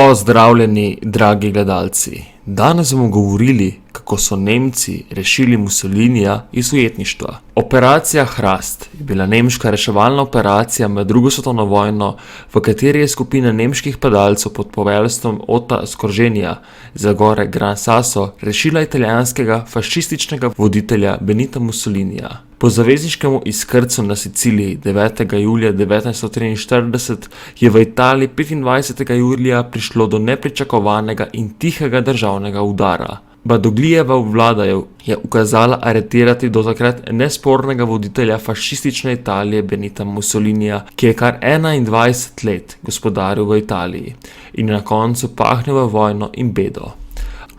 Pozdravljeni, dragi gledalci. Danes bomo govorili, kako so Nemci rešili Mussolinija iz ujetništva. Operacija Hrast je bila nemška reševalna operacija med drugo svetovno vojno, v kateri je skupina nemških padalcev pod poveljstvom Otta Skorženija za gore Gran Sasso rešila italijanskega fašističnega voditelja Benita Mussolinija. Po zavezniškem izkrcu na Siciliji 9. julija 1943 je v Italiji 25. julija prišlo do nepričakovanega in tihega državnega udara. Badoglijeva vlada je ukazala aretirati do takrat nespornega voditelja fašistične Italije Benita Mussolinija, ki je kar 21 let gospodaril v Italiji in na koncu pahnil v vojno in bedo.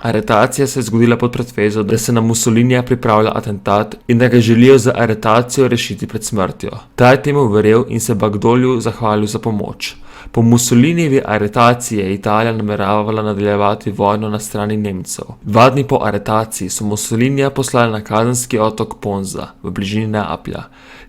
Aretacija se je zgodila pod pretvezo, da se na Mussolinija pripravlja atentat in da ga želijo z aretacijo rešiti pred smrtjo. Ta je temu verjel in se Bagdoliju zahvalil za pomoč. Po Mussolinijevi aretaciji je Italija nameravala nadaljevati vojno na strani Nemcev. 2 dni po aretaciji so Mussolinija poslali na kazenski otok Ponza v bližini Neaplja.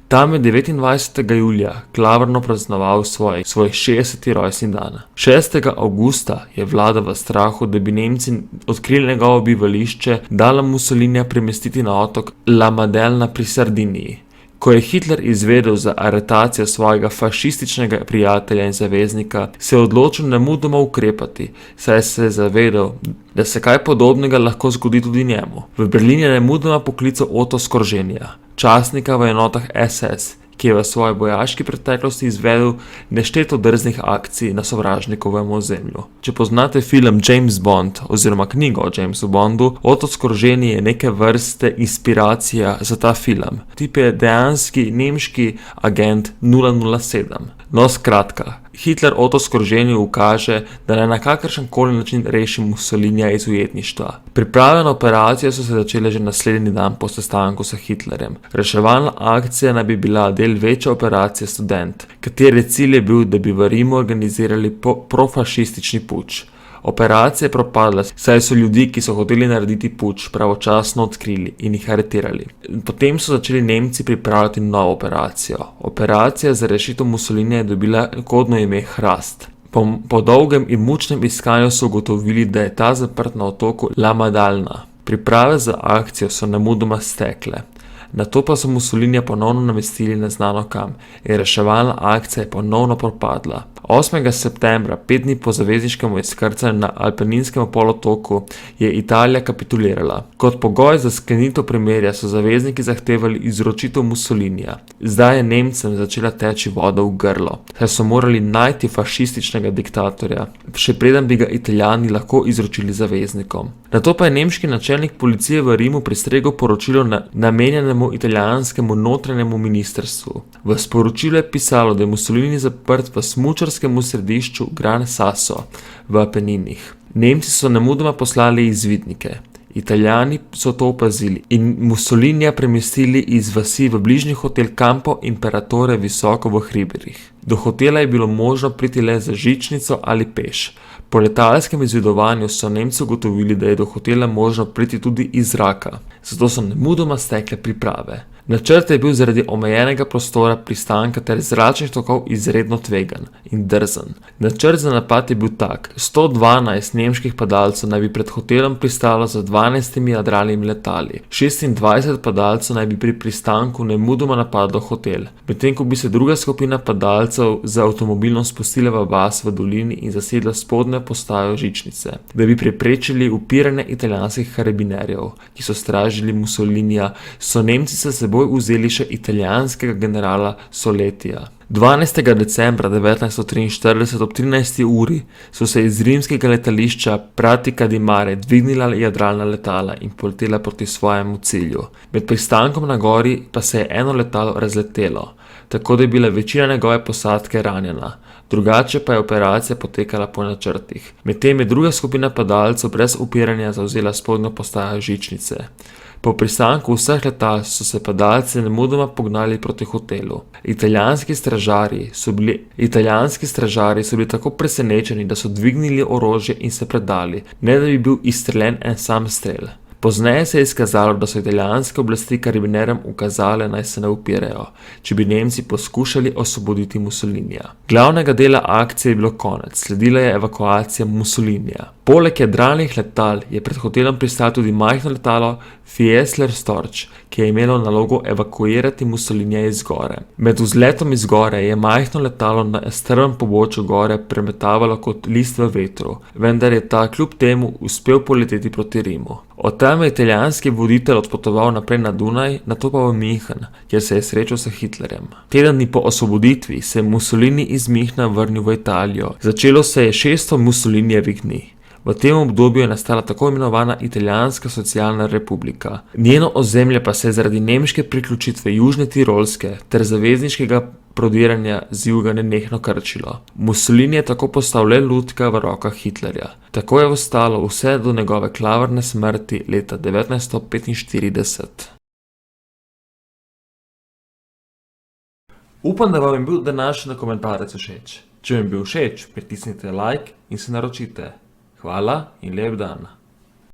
Tam je 29. julija klavrno praznoval svoj 60. rojstni dan. 6. avgusta je vlada v strahu, da bi Nemci odkrili njegovo bivališče, dala Mussolinija premestiti na otok La Maddalena pri Sardiniji. Ko je Hitler izvedel za aretacijo svojega fašističnega prijatelja in zaveznika, se je odločil nemudoma ukrepati, saj se je zavedal, da se kaj podobnega lahko zgodi tudi njemu. V Berlin je nemudoma poklical Otto Skorženija, častnika v enotah SS, ki je v svoji vojaški preteklosti izvedel nešteto drznih akcij na sovražnikovem ozemlju. Če poznate film James Bond oziroma knjigo o Jamesu Bondu, Otto Skorženji je neke vrste inspiracija za ta film. Tip je dejanski nemški agent 007. No, skratka, Hitler Otto Skorženju ukaže, da naj na kakršen koli način reši Mussolinija iz ujetništva. Priprave na operacijo so se začele že naslednji dan po sestanku s Hitlerjem. Reševalna akcija naj bi bila del večje operacije Student, katere cilj je bil, da bi v Rimu organizirali profašistični puč. Operacija je propadla, saj so ljudi, ki so hoteli narediti puč, pravočasno odkrili in jih aretirali. Potem so začeli Nemci pripravljati novo operacijo. Operacija za rešitev Mussolinija je dobila kodno ime Hrast. Po dolgem in mučnem iskanju so ugotovili, da je ta zaprt na otoku La Maddalena. Priprave za akcijo so nemudoma stekle. Nato pa so Mussolinija ponovno namestili neznano kam in reševalna akcija je ponovno propadla. 8. septembra, 5 dni po zavezniškem izkrcanju na Apeninskem polotoku, je Italija kapitulirala. Kot pogoj za sklenitev premirja so zavezniki zahtevali izročitev Mussolinija. Zdaj je Nemcem začela teči voda v grlo, saj so morali najti fašističnega diktatorja, še preden bi ga Italijani lahko izročili zaveznikom. Nato pa je nemški načelnik policije v Rimu prestregel poročilo namenjenemu italijanskemu notranjemu ministrstvu. V sporočilu je pisalo, da je Mussolini zaprt v smučarskem središču Gran Sasso v Apeninih. Nemci so nemudoma poslali izvidnike. Italijani so to opazili in Mussolinija premestili iz vasi v bližnji hotel Campo Imperatore visoko v hriberih. Do hotela je bilo možno priti le za žičnico ali peš. Po letalskem izvedovanju so Nemci ugotovili, da je do hotela možno priti tudi iz zraka, zato so nemudoma stekle priprave. Načrt je bil zaradi omejenega prostora pristanka ter zračnih tokov izredno tvegan in drzen. Načrt za napad je bil tak: 112 nemških padalcev naj bi pred hotelom pristalo z 12 jadralnimi letali. 26 padalcev naj bi pri pristanku nemudoma napadlo hotel, medtem ko bi se druga skupina padalcev z avtomobilom spustila v vas v dolini in zasedla spodnjo postajo žičnice, da bi preprečili upiranje italijanskih karabinerjev, ki so stražili Mussolinija. So Nemci se seboj vzeli še italijanskega generala Soletija. 12. decembra 1943 ob 13. uri so se iz rimskega letališča Pratica di Mare dvignila jadralna letala in poletela proti svojemu cilju. Med pristankom na gori pa se je eno letalo razletelo, tako da je bila večina njegove posadke ranjena. Drugače pa je operacija potekala po načrtih. Medtem je druga skupina padalcev brez upiranja zavzela spodnjo postajo žičnice. Po pristanku vseh letal so se padalci nemudoma pognali proti hotelu. Italijanski stražarji so bili tako presenečeni, da so dvignili orožje in se predali, ne da bi bil izstreljen en sam strel. Pozneje se je izkazalo, da so italijanske oblasti karabinerjem ukazale, naj se ne upirajo, če bi Nemci poskušali osvoboditi Mussolinija. Glavnega dela akcije je bilo konec, sledila je evakuacija Mussolinija. Poleg jadralnih letal je pred hotelom pristalo tudi majhno letalo Fiesler Storch, ki je imelo nalogo evakuirati Mussolinija iz gore. Med vzletom iz gore je majhno letalo na strmem pobočju gore premetavalo kot list v vetru, vendar je ta kljub temu uspel poleteti proti Rimu. Od tam je italijanski voditelj odpotoval naprej na Dunaj, nato pa v München, kjer se je srečal s Hitlerjem. Teden dni po osvoboditvi se je Mussolini iz Münchna vrnil v Italijo. Začelo se je 600 Mussolinijevih dni. V tem obdobju je nastala tako imenovana Italijanska socialna republika. Njeno ozemlje pa se je zaradi nemške priključitve Južne Tirolske ter zavezniškega prodiranja z juga nenehno krčilo. Mussolini je tako postal le lutka v rokah Hitlerja. Tako je ostalo vse do njegove klavrne smrti leta 1945. Upam, da vam je bil današnji dokumentarec všeč. Če vam je bil všeč, pritisnite like in se naročite. Hvala in lep dan.